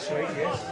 That's right, yes.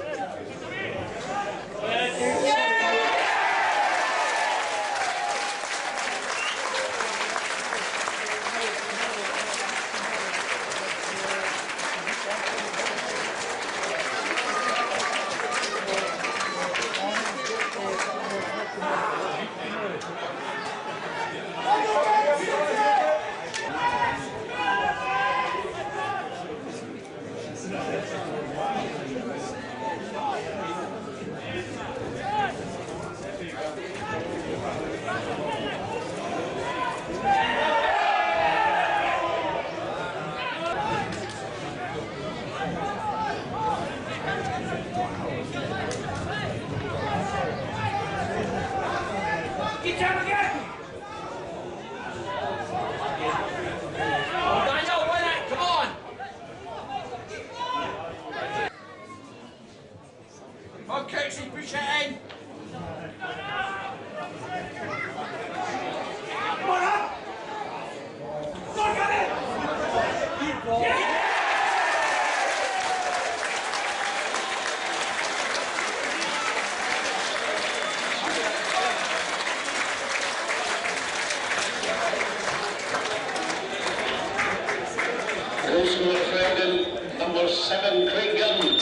Number 7, Craig Gunn.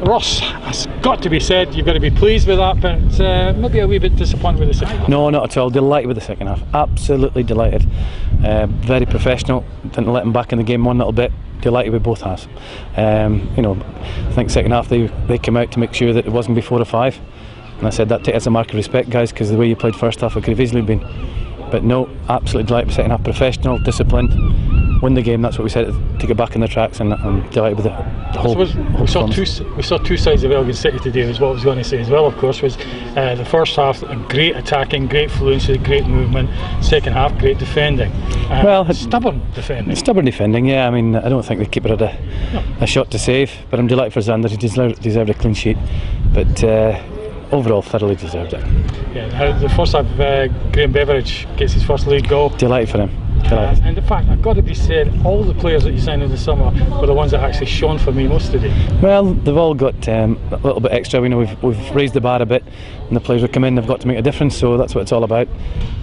Ross, it's got to be said, you've got to be pleased with that, but maybe a wee bit disappointed with the second half. No, not at all. Delighted with the second half. Absolutely delighted. Very professional. Didn't let them back in the game one little bit. Delighted with both halves. You know, I think second half they came out to make sure that it wasn't be 4 or 5. And I said that as a mark of respect, guys, because the way you played first half, it could have easily been. But no, absolutely delighted with second half. Professional, disciplined, win the game. That's what we said, to get back in the tracks, and I'm delighted with the whole. We saw two sides of Elgin City today. Was what I was going to say as well. Of course, was the first half great attacking, great fluency, great movement. Second half, great defending. Well, stubborn defending. Stubborn defending. Yeah, I mean, I don't think the keeper had a shot to save, but I'm delighted for Xander. He deserved a clean sheet, but overall, thoroughly deserved it. Yeah, the first half, Graeme Beveridge gets his first league goal. Delighted for him. And in fact, I've got to be said, all the players that you signed in the summer were the ones that actually shone for me most today. Well, they've all got a little bit extra. We know we've raised the bar a bit, and the players who come in, they've got to make a difference. So that's what it's all about.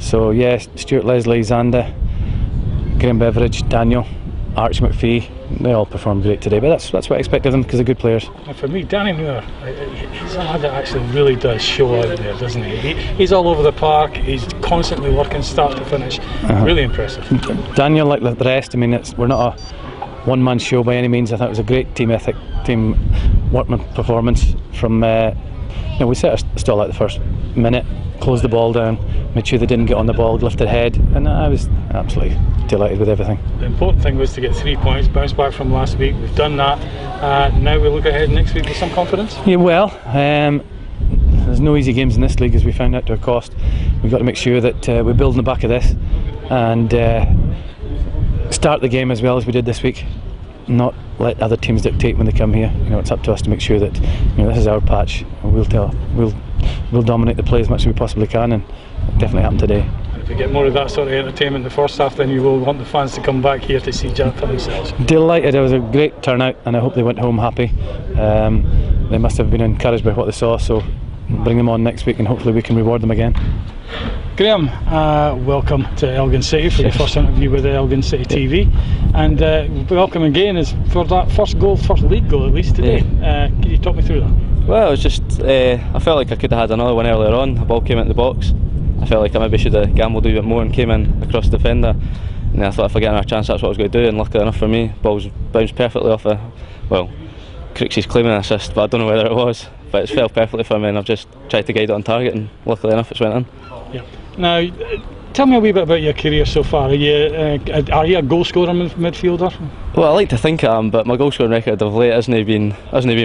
So yeah, Stuart Leslie, Xander, Graeme Beveridge, Daniel, Archie McPhee, they all performed great today. But that's what I expected of them, because they're good players. And for me, Danny Moore, he's a lad that actually really does show out there, doesn't he? He's all over the park. He's constantly working start to finish. Really impressive. Daniel, like the rest, I mean, we're not a one-man show by any means. I thought it was a great team ethic, team workman performance from. You know, we set a stall at the first minute, closed the ball down, made sure they didn't get on the ball, lifted head, and I was absolutely delighted with everything. The important thing was to get 3 points, bounce back from last week. We've done that. Now we look ahead next week with some confidence. Yeah, well, there's no easy games in this league, as we found out to our cost. We've got to make sure that we build on the back of this, and start the game as well as we did this week. Not let other teams dictate when they come here. You know, it's up to us to make sure that, you know, this is our patch, and we'll dominate the play as much as we possibly can, and it definitely happened today. If you get more of that sort of entertainment in the first half, then you will want the fans to come back here to see Jack for themselves. Delighted. It was a great turnout, and I hope they went home happy. They must have been encouraged by what they saw, so bring them on next week and hopefully we can reward them again. Graeme, welcome to Elgin City for your first interview with Elgin City TV, and welcome again is for that first league goal at least today. Can you talk me through that? Well, it was just, I felt like I could have had another one earlier on. The ball came into the box. I felt like I maybe should have gambled a bit more and came in across the defender. And I thought if I get another chance, that's what I was going to do, and luckily enough for me, ball's bounced perfectly off Crixie's claiming an assist, but I don't know whether it was. But it's fell perfectly for me, and I've just tried to guide it on target, and luckily enough it's went in. Yeah. Now, tell me a wee bit about your career so far. Are you a goal scorer midfielder? Well, I like to think I am, but my goal scoring record of late hasn't been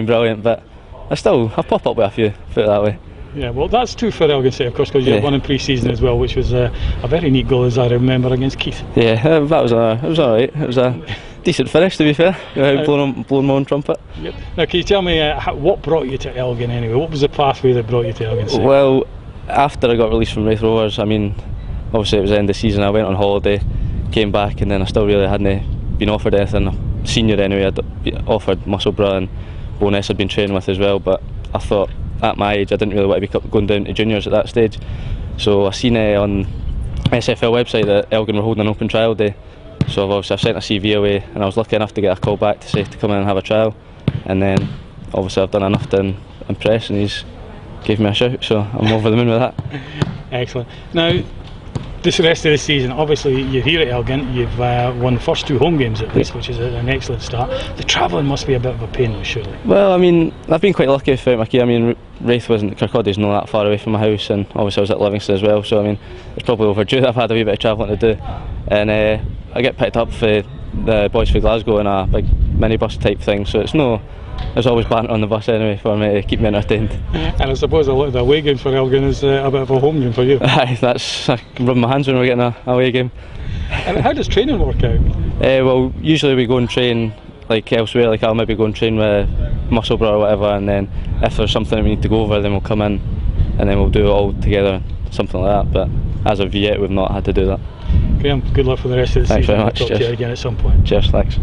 brilliant. But I pop up with a few, put it that way. Yeah, well, that's true for Elgin City, of course, because you had one in pre-season as well, which was a very neat goal, as I remember, against Keith. Yeah, it was alright. It was a decent finish, to be fair. Blowing my own trumpet. Yep. Now, can you tell me what brought you to Elgin anyway? What was the pathway that brought you to Elgin City? Well, after I got released from Raith Rovers, I mean, obviously it was the end of the season. I went on holiday, came back, and then I still really hadn't been offered anything. Senior anyway, I'd been offered Musselburgh, and Bowness had been training with as well, but I thought at my age I didn't really want to be going down to juniors at that stage. So I seen on SFL website that Elgin were holding an open trial day. So I've sent a CV away, and I was lucky enough to get a call back to say to come in and have a trial. And then obviously I've done enough to impress, and he's gave me a shout, so I'm over the moon with that. Excellent. Now, this rest of the season, obviously you're here at Elgin, you've won the first 2 home games at least, which is an excellent start. The travelling must be a bit of a pain though, surely. Well, I mean, I've been quite lucky throughout my career. I mean, Kirkcaldy's not that far away from my house, and obviously I was at Livingston as well, so I mean, it's probably overdue that I've had a wee bit of travelling to do. And I get picked up for the boys for Glasgow in a big minibus type thing, so there's always banter on the bus anyway for me to keep me entertained. And I suppose a lot of the away game for Elgin is a bit of a home game for you. Aye, I can rub my hands when we're getting a away game. And how does training work out? Well, usually we go and train like elsewhere, like I'll maybe go and train with Musselburgh or whatever, and then if there's something that we need to go over, then we'll come in and then we'll do it all together, something like that. But as of yet, we've not had to do that. Graeme, good luck for the rest of the season. Thanks very much. We'll talk to you again at some point. Cheers, thanks.